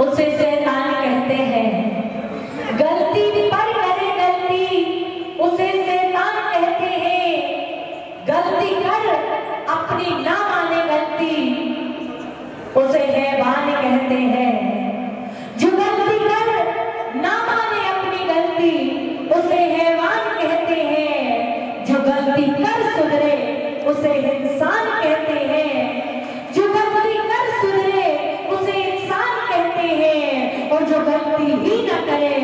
उसे शैतान कहते हैं। गलती पर करे गलती उसे शैतान कहते हैं। गलती कर अपनी ना माने गलती उसे हैवान कहते हैं। जो गलती कर ना माने अपनी गलती उसे हैवान कहते हैं। जो गलती कर सुधरे उसे इंसान कहते हैं। जो गलती कर सुधरे उसे इंसान कहते हैं। और जो गलती ही न करे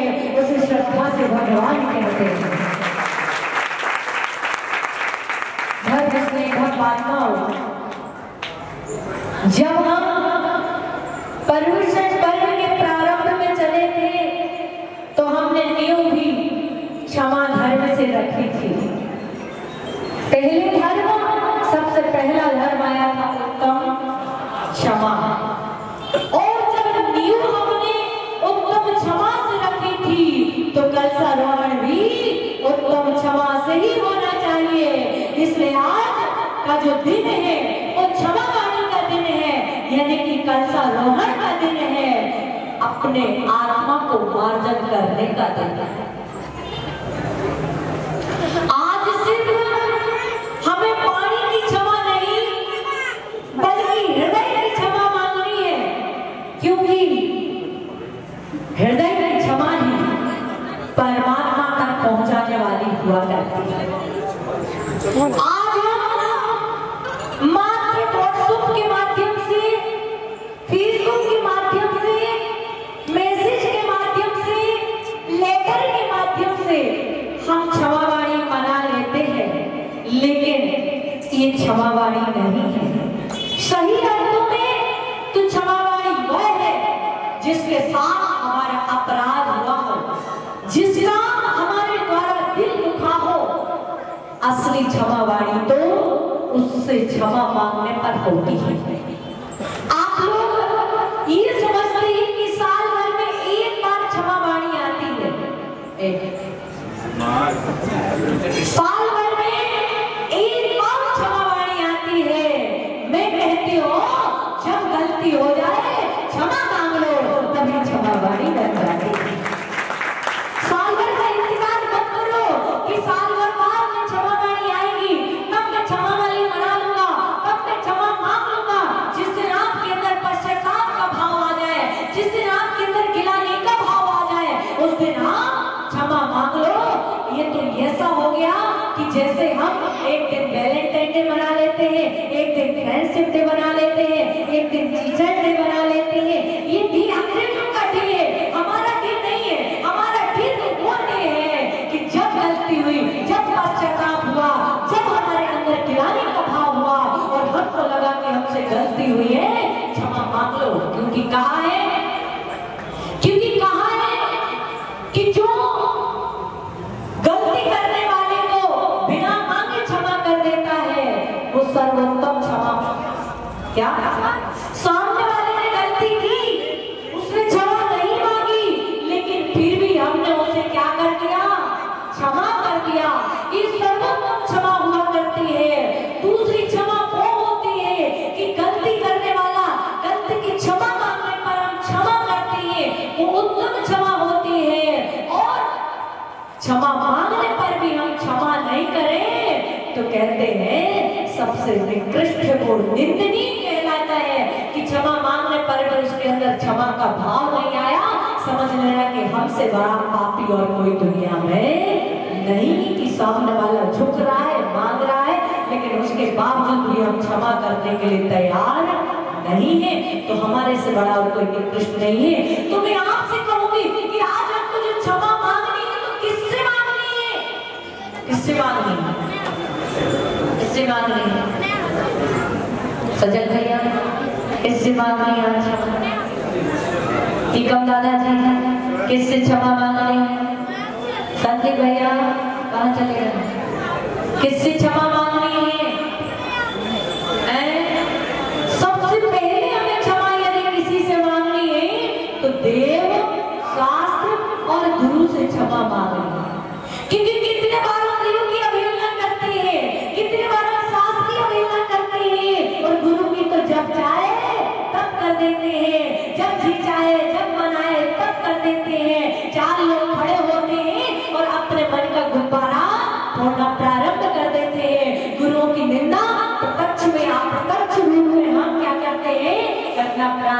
उसे श्रद्धा से भगवान कहते हैं। जब हम पर्युषण पर्व के प्रारंभ में चले थे तो हमने नींव भी क्षमा धर्म से रखी थी। पहले धर्म, सबसे पहला धर्म आया था उत्तम क्षमा। और जब नींव हमने उत्तम क्षमा से रखी थी तो कलशारोहण भी उत्तम क्षमा से ही होना चाहिए। इसलिए आज का जो दिन है वो क्षमा वाणी का दिन है, यानी कि कलशारोहण का दिन है। अपने आत्मा को मार्जन करने का दिन है। आज सिर्फ हमें पानी की क्षमा नहीं बल्कि हृदय की क्षमा मांगनी है, क्योंकि हृदय की क्षमा ही परमात्मा तक पहुंचाने वाली हुआ करती है। आज हम मात्र व्हाट्सएप के माध्यम से, फेसबुक के माध्यम से, मैसेज के माध्यम से, लेटर के माध्यम से हम क्षमावाणी मना लेते हैं, लेकिन ये क्षमावाणी नहीं है। सही अर्थों में तो क्षमावाणी वह है जिसके साथ हमारा अपराध हुआ हो, जिसका हमारे द्वारा दिल दुखा हो। असली क्षमावाणी तो उससे क्षमा मांगने पर होती है। आप लोग ये समझते हैं कि साल भर में एक बार क्षमावाणी आती है। साल भर में एक बार क्षमावाणी आती है। मैं कहती हूँ जब गलती हो जाए क्षमा मांग लो, तभी क्षमावाणी बन जाती है। साल भर का इंतजार मत करो कि साल भर बाद में क्षमावाणी आएगी, तब मैं क्षमा वाली मना लूंगा, तब मैं क्षमा मांग लूंगा। जिस दिन आपके अंदर पश्चाताप का भाव आ जाए, जिस दिन आपके अंदर गिलानी का भाव आ जाए, उस दिन आप क्षमा मांग लो। ये तो ऐसा हो गया कि जैसे हम एक दिन वैलेंटाइन डे बना लेते हैं, एक दिन फ्रेंडशिप डे बना लेते हैं, एक दिन टीचर डे बना लेते हैं। ये दिन अंग्रेजों का डे है, हमारा डे नहीं है। हमारा दिन वो डे है कि जब गलती हुई, जब पश्चाताप हुआ, जब हमारे अंदर गिलानी का भाव हुआ और हमको लगा कि हमसे गलती हुई है, क्षमा मांग लो। क्योंकि कहा है कि जो गलती करने वाले को बिना मांगे क्षमा कर देता है वो सर्वोत्तम क्षमा। क्या सामने वाले ने गलती की, उसने क्षमा नहीं मांगी, लेकिन फिर भी हमने उसे क्या कर दिया? क्षमा कर दिया। ये सर्वोत्तम क्षमा हुआ करती है। दूसरी क्षमा वो होती है कि गलती करने वाला गलती की क्षमा मांगने पर हम क्षमा करते हैं, वो उत्तम क्षमा होती है। और क्षमा मांगने पर भी हम क्षमा नहीं करें तो कहते हैं सबसे निकृष्ट और निंदनीय कहलाता है कि क्षमा मांगने पर भी उसके अंदर क्षमा का भाव नहीं आया। समझ लेना कि हमसे बड़ा पापी और कोई दुनिया में नहीं। कि सामने वाला झुक रहा है, मांग रहा है, लेकिन उसके बावजूद भी हम क्षमा करने के लिए तैयार नहीं है, तो हमारे से बड़ा और कोई निकृष्ट नहीं है। तो मैं आपसे कहूंगी कि आज आपको जो क्षमा मांगनी है तो किससे मांगनी है? किससे मांगनी है? किससे मांगनी है? सजल भैया किससे मांगनी है आज? टीकम दादाजी किससे क्षमा मांगनी है? संदीप भैया कहाँ चले गए? किससे क्षमा मांगनी है? सबसे पहले हमें क्षमा यदि किसी से मांगनी है तो देव, शास्त्र और गुरु से क्षमा मांगनी है। क्योंकि कितने बार हम देव की अवहेलना करते हैं, कितने बार हम शास्त्र की अवहेलना करते हैं, और गुरु की तो जब चाहे तब कर देते हैं, जब जी चाहे, जब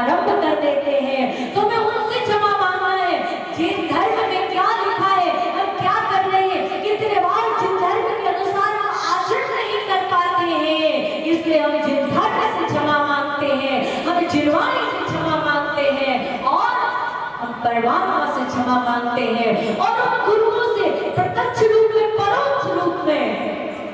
प्रारंभ कर देते हैं। तुम्हें उनसे क्षमा मांगना है जिन धर्म में क्या लिखा है, हम क्या कर रहे हैं, कितने बार जिन धर्म के अनुसार हम आचरण नहीं कर पाते हैं, इसलिए हम जिन धर्म से क्षमा मांगते हैं, हम जिनवाणी से क्षमा मांगते हैं और हम परमात्मा से क्षमा मांगते हैं और हम गुरुओं से प्रत्यक्ष रूप में, परोक्ष रूप में,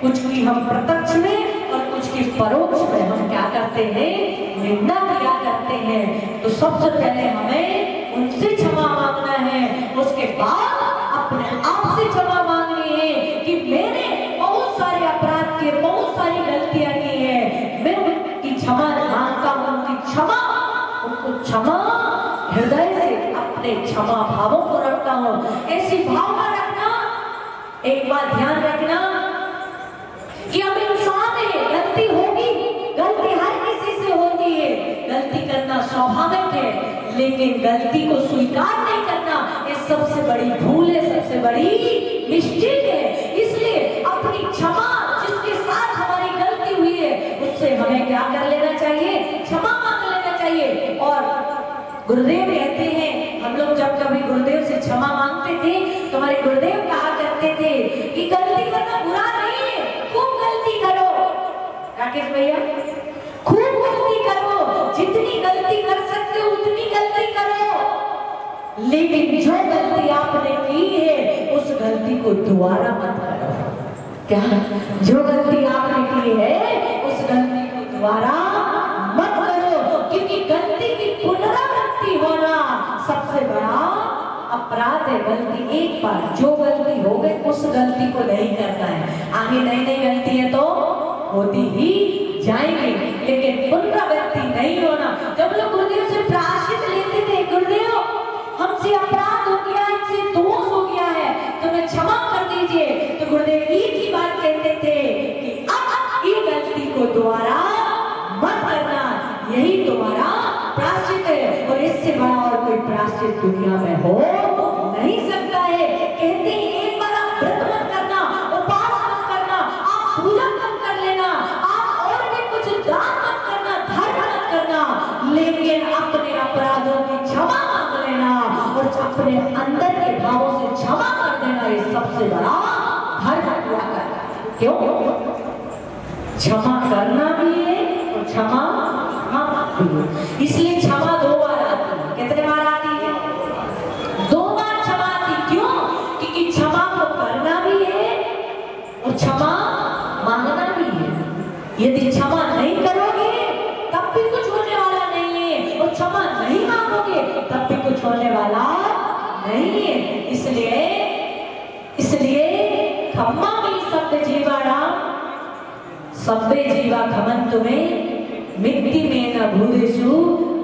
कुछ की हम प्रत्यक्ष में और कुछ की परोक्ष में हम क्या करते हैं, निंदा किया करते हैं। तो सबसे पहले हमें उनसे क्षमा मांगना है, उसके बाद अपने आप से क्षमा मांगनी है कि मैंने बहुत सारे अपराध किए, बहुत सारी गलतियां की है, मैं उनकी क्षमा मांगता हूँ, उनकी क्षमा, उनको क्षमा हृदय से अपने क्षमा भावों को रखता हूँ। ऐसी भावना रखना, एक बात ध्यान रखना कि हम इंसान है, गलती होगी, गलती हर किसी से होती है, गलती करना स्वाभाविक है, लेकिन गलती को स्वीकार नहीं करना ये सबसे बड़ी भूल है, सबसे बड़ी मिस्टेक है। इसलिए अपनी क्षमा, जिसके साथ हमारी गलती हुई है, उससे हमें क्या कर लेना चाहिए, क्षमा मांग लेना चाहिए। और गुरुदेव कहते हैं, हम लोग जब कभी गुरुदेव से क्षमा मांगते थे तो हमारे गुरुदेव कहा करते थे कि गलती करना बुरा नहीं है, खूब गलती करो। राकेश भैया, खूब गलती करो, जितनी गलती कर सकते हो उतनी गलती करो, लेकिन जो गलती आपने की है उस गलती को दोबारा मत करो। क्या? जो गलती आपने की है उस गलती को दोबारा मत करो, क्योंकि गलती की पुनरावृत्ति होना सबसे बड़ा अपराध है। गलती एक बार, जो गलती हो गई उस गलती को नहीं करना है। आगे नई नई गलती है तो होती ही जाएंगे, लेकिन पुनरावृत्ति नहीं होना। जब लोग गुरुदेव से प्रायश्चित लेते थे, गुरुदेव हमसे अपराध हो गया, हमसे दोष हो गया है, तुम्हें क्षमा कर दीजिए, तो गुरुदेव एक ही बात कहते थे कि अब ये गलती को दोबारा मत करना, यही तुम्हारा प्रायश्चित है। और इससे बड़ा और कोई प्रायश्चित दुनिया में हो नहीं सकता है। कहते हैं एक बार आप व्रत मत करना, उपवास मत करना, आप पूजा मत कर लेना, आप और भी कुछ दान मत करना, धर्म मत करना, लेकिन अपने अपराधों की क्षमा मांग लेना और अपने अंदर के भावों से क्षमा कर देना, ये सबसे बड़ा धर्म पूरा करना। क्यों? क्षमा करना भी है और क्षमा भी है। इसलिए क्षमा दो बार आती है। कितने बार आती है? दो बार क्षमा आती। क्यों? क्योंकि क्षमा को करना भी है और क्षमा मांगना भी है। यदि क्षमा नहीं करोगे तब भी कुछ होने वाला नहीं है, और क्षमा नहीं मांगोगे तब भी कुछ होने वाला नहीं है। इसलिए खम्मा भी शब्द जीवाणाम सब्बे जीवा खमन तुम्हें मिट्टी में न भूदेशु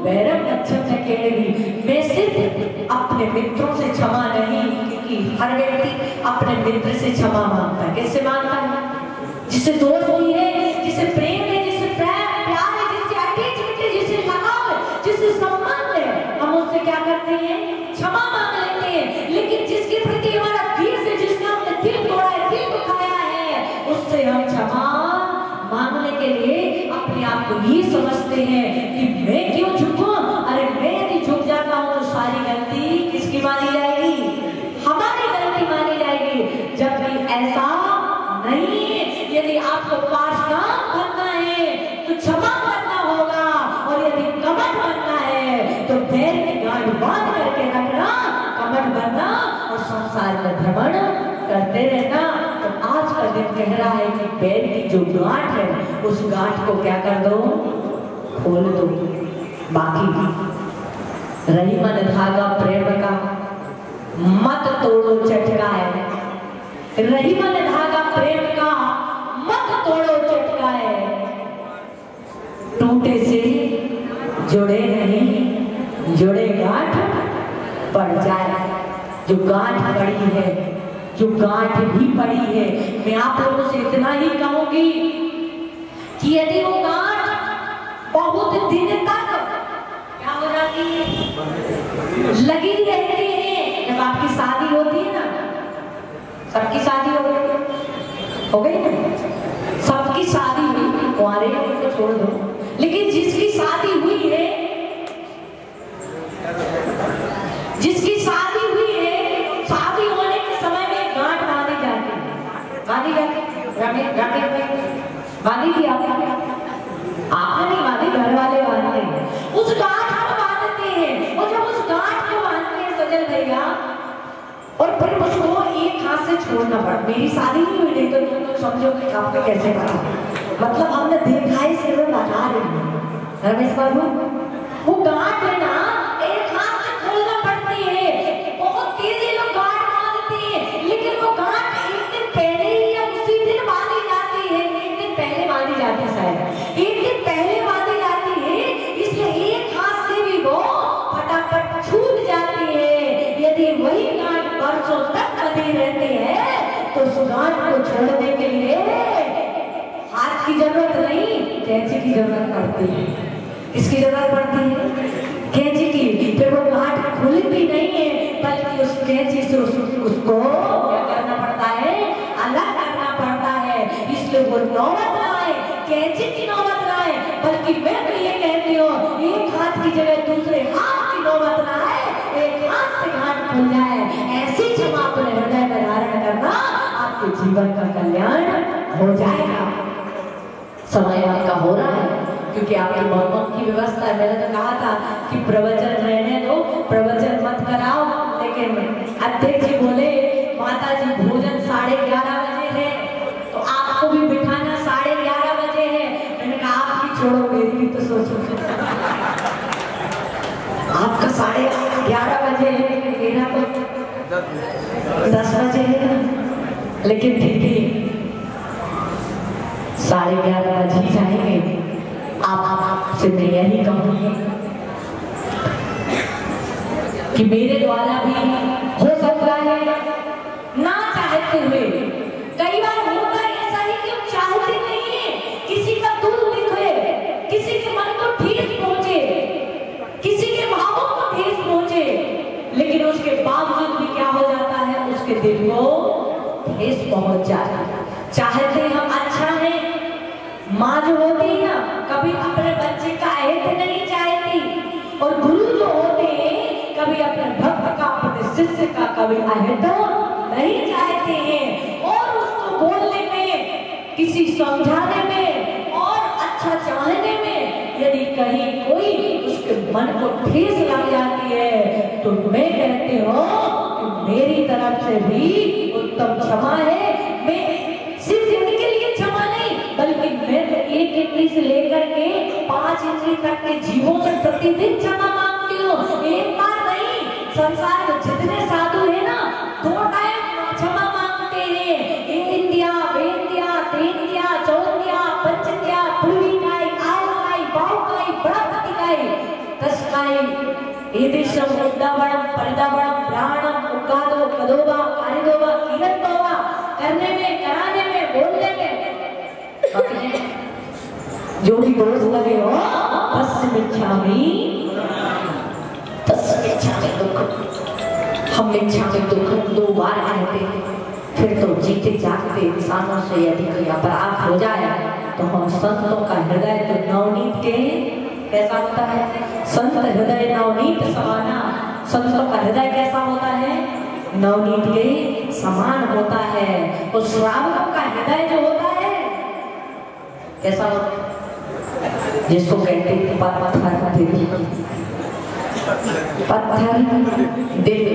भैरव नक्षम न केड़ी। मैं सिर्फ अपने मित्रों से क्षमा नहीं, क्योंकि हर व्यक्ति अपने मित्र से क्षमा मांगता है। कैसे मांगता है? जिससे दोस्त हुई है, जिससे प्रेम है, जिससे प्यार है, जिससे अटैचमेंट है, जिससे लगाव है, जिससे संबंध है, हम उससे क्या करते हैं? क्षमा मांग लेते हैं। लेकिन जिसके प्रति हमारा द्वेष है, जिसने हमने दिल तोड़ा है, दिल दुखाया है, उससे हम क्षमा मांगने के लिए अपने आप को ये समझते हैं कि मैं क्यों झुकूं? अरे मैं यदि झुक जाता हूं तो सारी गलती किसकी मानी जाएगी? हमारी गलती मानी जाएगी। जबकि ऐसा नहीं है। यदि आपको पाषाण बनना है तो क्षमा करना होगा, और यदि कमर बनना है तो पैर की गांठ बांध करके रखना, कमर बनना और संसार में भ्रमण करते रहना। तो आज का दिन कह रहा है कि पैर की जो गांठ है उस गांठ को क्या कर दो? खोल दो। बाकी रही मन धागा प्रेम का मत तोड़ो चटकाए, रही मन धागा प्रेम का मत तोड़ो चटकाए, टूटे से जुड़े नहीं, जुड़े गांठ पड़ जाए। जो गांठ पड़ी है, जो गांठ भी पड़ी है, मैं आप लोगों से इतना ही कहूंगी कि यदि वो गांठ बहुत दिन तक क्या हो जाती है, लगी रहती है। जब आपकी शादी होती है ना, सबकी शादी हो गई ना, सबकी शादी हुई, कुंवारे को छोड़ दो, लेकिन जिसकी शादी हुई है जिसकी शादी हुई है, शादी होने के समय में गांठ बांधी जाती है, बांधी जाती बांधी थी आपने नहीं बांधी, घर वाले बांधते हैं। उस गांठ को बांधते हैं, और जब उस गांठ को बांधते हैं सजल भैया, और फिर उसको एक हाथ से छोड़ना पड़ा। मेरी शादी नहीं हुई, नहीं तो तुम समझो कि आपको कैसे पड़ा, मतलब हमने देखा है सिर्फ बता रही हूँ रमेश बाबू। वो गांठ है ना, एक हाथ से खोलना पड़ती है, बहुत तेजी लोग गांठ बांधते हैं, लेकिन वो गांठ एक दिन पहले ही या उसी दिन बांधी जाती है, एक दिन पहले बांधी जाती है, शायद एक दिन पहले बांधी जाती है, इसलिए एक हाथ से भी वो फटाफट छूट जाती है। यदि वही गांठ बरसों तक बंधी रहती है तो उस गांठ को छोड़ने के लिए हाथ की जरूरत नहीं, कैंची की जरूरत पड़ती है। किसकी जरूरत पड़ती है? कैंची की। फिर वो गांठ खुलती नहीं है, बल्कि उस कैंची से उसको क्या करना पड़ता है? अलग करना पड़ता है। इसलिए वो नौबत ना आए, कैंची की नौबत ना आए, बल्कि मैं तो ये कहती हूँ, एक हाथ की जगह दूसरे हाथ की नौबत ना आए, एक हाथ से गांठ खुल जाए। ऐसी क्षमा अपने हृदय में धारण करना, आपके जीवन का कल्याण हो जाएगा। समय आपका हो रहा है, क्योंकि आपकी मौत की व्यवस्था है। मैंने तो कहा था कि प्रवचन रहने दो, प्रवचन मत कराओ, लेकिन अध्यक्ष जी बोले माता जी भोजन 11:30 बजे है, तो आपको भी बिठाना 11:30 बजे है। मैंने कहा आपकी छोड़ो, मेरी भी तो सोचो। आपका 11:30 बजे है, लेकिन मेरा तो 10 बजे है, लेकिन फिर भी 11:30 बज ही जाएंगे। आपसे मैं यही कहूँगी कि मेरे द्वारा भी हो सकता है ना चाहते हुए, कई बार होता है ऐसा ही कि हम चाहते नहीं है, किसी का दुख दिखे, किसी के मन को ठेस पहुंचे, किसी के भावों को ठेस पहुंचे, लेकिन उसके बावजूद भी क्या हो जाता है, उसके दिल को ठेस पहुंच जाता है। चाहते हम अच्छा है, माँ जो होती है ना, कभी अपने बच्चे का अहित नहीं चाहती, और गुरु जो होते हैं कभी अपने भक्त का, अपने शिष्य का कभी अहित नहीं चाहते हैं। और उसको बोलने में, किसी समझाने में और अच्छा चाहने में यदि कहीं कोई उसके मन को ठेस लग जाती है, तो मैं कहती हूँ कि मेरी तरफ से भी उत्तम क्षमा है। मैं सिर्फ इनके लिए क्षमा नहीं, बल्कि मैं 1 इंद्री से लेकर के 5 इंद्री तक के जीवों से प्रतिदिन क्षमा मांगती हूँ। एक बार नहीं, संसार में जितने साधु है ना, 2 टाइम क्षमा मांगते हैं। इंद्रिया, वेद्या, तेन्द्रिया, चौद्या, पंचद्या, पूर्विकाई, आयकाई, बाहुकाई, बृहस्पतिकाई, तस्काई, एदेशम, उद्दावणम, परिदावणम, प्राणम, उगादो, कदोवा, कारिदोवा, कीरतोवा, करने में, कराने में, बोलने में, जो भी दोष लगे हो, हम मिच्छामि दुक्खम 2 बार कहते हैं। फिर तो जीते जागते इंसानों से यदि कोई अपराध हो जाए तो हम संतों का हृदय तो नवनीत के कैसा होता है? संत हृदय नवनीत समाना। संतों का हृदय कैसा होता है? नवनीत के समान होता है। और श्रावकों का हृदय जो होता है कैसा होता है? जिसको कहते हैं पत्थर दिल।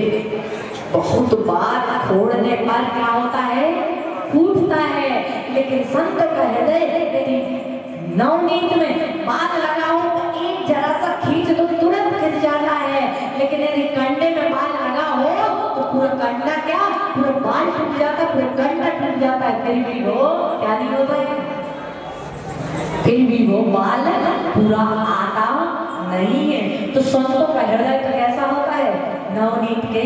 बहुत बार फोड़ने पर क्या होता है? फूटता है। लेकिन संत का हृदय यदि नवनीत में बाल लगाओ तो एक जरा सा खींच दो तुरंत खिंच जाता है, लेकिन यदि कंडे में बाल लगा हो तो पूरा कंडा क्या, पूरा बाल टूट जाता है, पूरा कंडा टूट जाता है, फिर भी वो क्या नहीं होता है, फिर भी वो बाल पूरा आता नहीं है। तो संतों का हृदय तो कैसा होता है? नवनीत के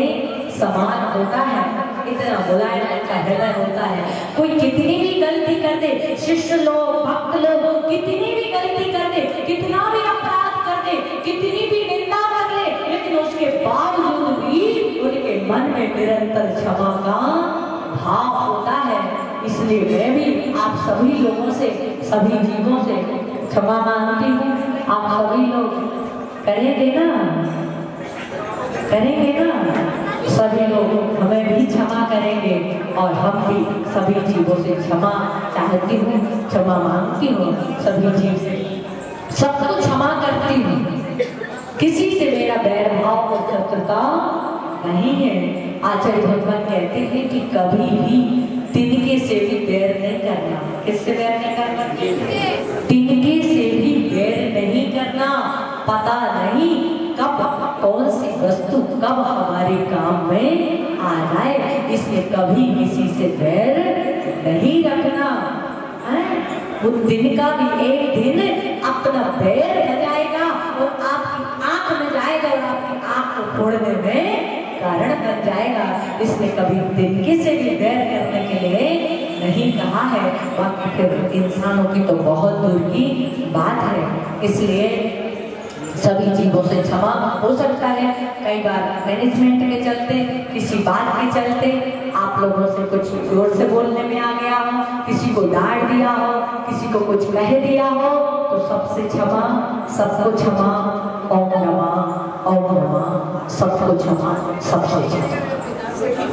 समान होता है। इतना मुलायम का हृदय होता है। कोई कितनी भी गलती कर दे, शिष्य लोग, भक्त लोग कितनी भी गलती कर दे, कितना भी अपराध कर दे, कितनी भी निंदा कर ले, लेकिन उसके बावजूद भी उनके मन में निरंतर क्षमा का भाव होता है। इसलिए मैं भी आप सभी लोगों से, सभी जीवों से क्षमा मांगती हूँ। आप सभी लोग करेंगे ना? करेंगे ना, सभी लोग हमें भी क्षमा करेंगे और हम भी सभी जीवों से क्षमा चाहती हूँ, क्षमा मांगती हूँ, सभी जीव से सबको क्षमा करती हूँ। किसी से मेरा बैर भाव और शत्रुता नहीं है। आचार्य भगवान कहते हैं कि कभी भी तिनके से भी बैर नहीं करना। किससे बैर नहीं करना? तिनके से भी बैर नहीं करना। पता नहीं कब कौन सी वस्तु कब हमारे काम में आ जाए, इसलिए कभी किसी से बैर नहीं रखना। वो दिन का भी एक दिन अपना बैर बजाएगा और आपकी आंख में जाएगा और आपकी आंख को फोड़ने में कारण बन जाएगा। इसलिए कभी तिनके से भी बैर करने के लिए नहीं कहा है। बाकी फिर इंसानों की तो बहुत दूर की बात है। इसलिए सभी जीवों से क्षमा हो सकता है। कई बार मैनेजमेंट के चलते, किसी बात के चलते आप लोगों से कुछ जोर से बोलने में आ गया हो, किसी को डांट दिया हो, किसी को कुछ कह दिया हो, तो सबसे क्षमा, सबको क्षमा। ओम नमः, ओम नमः, सबको क्षमा, सबको क्षमा।